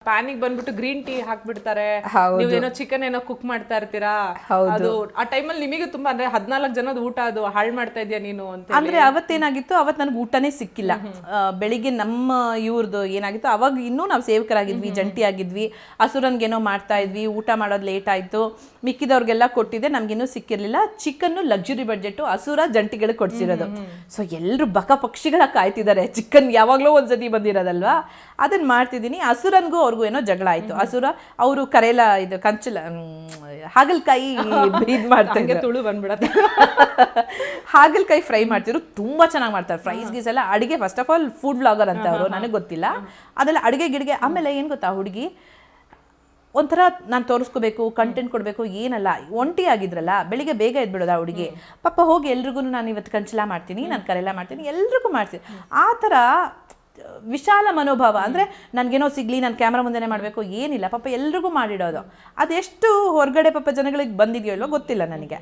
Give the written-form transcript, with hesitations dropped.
ಪ್ಯಾನಿಗೆ ಬಂದ್ಬಿಟ್ಟು green tea ಹಾಕ್ಬಿಡ್ತಾರೆ, ನೀವೇನೋ chicken ಏನೋ ಕುಕ್ ಮಾಡ್ತಾ ಇರ್ತೀರಾ, ಅದು ಆ ಟೈಮಲ್ಲಿ ನಿಮಗೆ ತುಂಬಾ ಅಂದ್ರೆ 14 ಜನದ ಊಟ ಅದು ಹಾಳು ಮಾಡ್ತಾ ಇದೀಯ ನೀನು ಅಂತ. ಅಂದ್ರೆ ಅವತ್ತೇನಾಗಿತ್ತು, ಅವತ್ತು ನನಗೆ ಊಟನೇ ಸಿಕ್ಕಿಲ್ಲ. ಬೆಳಿಗ್ಗೆ ನಮ್ಮ ಇವ್ರದ್ದು ಏನಾಗಿತ್ತು, ಅವಾಗ ಇನ್ನೂ ನಾವು ಸೇವಕರಾಗಿದ್ವಿ, ಜಂಟಿ ಆಗಿದ್ವಿ, ಹಸುರನ್ಗೇನೋ ಮಾಡ್ತಾ ಇದ್ವಿ, ಊಟ ಮಾಡೋದು ಲೇಟ್ ಆಯ್ತು, ಮಿಕ್ಕಿದವ್ರಿಗೆಲ್ಲ ಕೊಟ್ಟಿದ್ದೆ, ನಮ್ಗಿನ್ನೂ ಸಿಕ್ಕಿರ್ಲಿಲ್ಲ. ಚಿಕನ್ನು ಲಕ್ಸುರಿ ಬಡ್ಜೆಟ್, ಹಸುರ ಜಂಟಿಗಳಿಗೆ ಕೊಡ್ಸಿರೋದು. ಸೊ ಎಲ್ಲರೂ ಬಕ ಪಕ್ಷಿಗಳ ಕಾಯ್ತಿದ್ದಾರೆ, ಚಿಕನ್ ಯಾವಾಗಲೂ ಒಂದ್ಸತಿ ಬಂದಿರೋದಲ್ವಾ, ಅದನ್ನ ಮಾಡ್ತಿದ್ದೀನಿ. ಹಸುರನ್ಗೂ ಅವ್ರಿಗೂ ಏನೋ ಜಗಳ ಆಯ್ತು. ಹಸುರ ಅವರು ಕರೇಲ ಇದು ಕಂಚಲ ಹಾಗಲಕಾಯಿ ಇದು ಮಾಡ್ತಾ ಇದ್ದಾರೆ, ತುಳು ಬಂದ್ಬಿಡತ್ತೆ. ಹಾಗಲಕಾಯಿ ಫ್ರೈ ಮಾಡ್ತಿದ್ರು, ತುಂಬಾ ಚೆನ್ನಾಗಿ ಮಾಡ್ತಾರೆ. ಫ್ರೈಸ್ ಗೀಸ್ ಎಲ್ಲ ಅಡಿಗೆ, first of all food blogger ಅಂತ ಅವರು, ನನಗೆ ಗೊತ್ತಿಲ್ಲ ಅದೆಲ್ಲ ಅಡಿಗೆ ಗಿಡಿಗೆ. ಆಮೇಲೆ ಏನು ಗೊತ್ತಾ, ಹುಡುಗಿ ಒಂಥರ ನಾನು ತೋರಿಸ್ಕೋಬೇಕು, ಕಂಟೆಂಟ್ ಕೊಡಬೇಕು ಏನಲ್ಲ, ಒಂಟಿ ಆಗಿದ್ರಲ್ಲ, ಬೆಳಿಗ್ಗೆ ಬೇಗ ಎದ್ಬಿಡೋದು ಆ ಹುಡುಗಿ. ಪಾಪ ಹೋಗಿ ಎಲ್ರಿಗೂ ನಾನು ಇವತ್ತು ಕಂಚಲ ಮಾಡ್ತೀನಿ, ನಾನು ಕರೆಲ್ಲ ಮಾಡ್ತೀನಿ, ಎಲ್ರಿಗೂ ಮಾಡ್ತೀನಿ. ಆ ಥರ ವಿಶಾಲ ಮನೋಭಾವ. ಅಂದರೆ ನನಗೇನೋ ಸಿಗಲಿ, ನಾನು ಕ್ಯಾಮ್ರಾ ಮುಂದೆನೇ ಮಾಡಬೇಕು ಏನಿಲ್ಲ, ಪಾಪ ಎಲ್ರಿಗೂ ಮಾಡಿಡೋದು. ಅದೆಷ್ಟು ಹೊರಗಡೆ ಪಾಪ ಜನಗಳಿಗೆ ಬಂದಿದೆಯೋ ಇಲ್ಲೋ ಗೊತ್ತಿಲ್ಲ ನನಗೆ.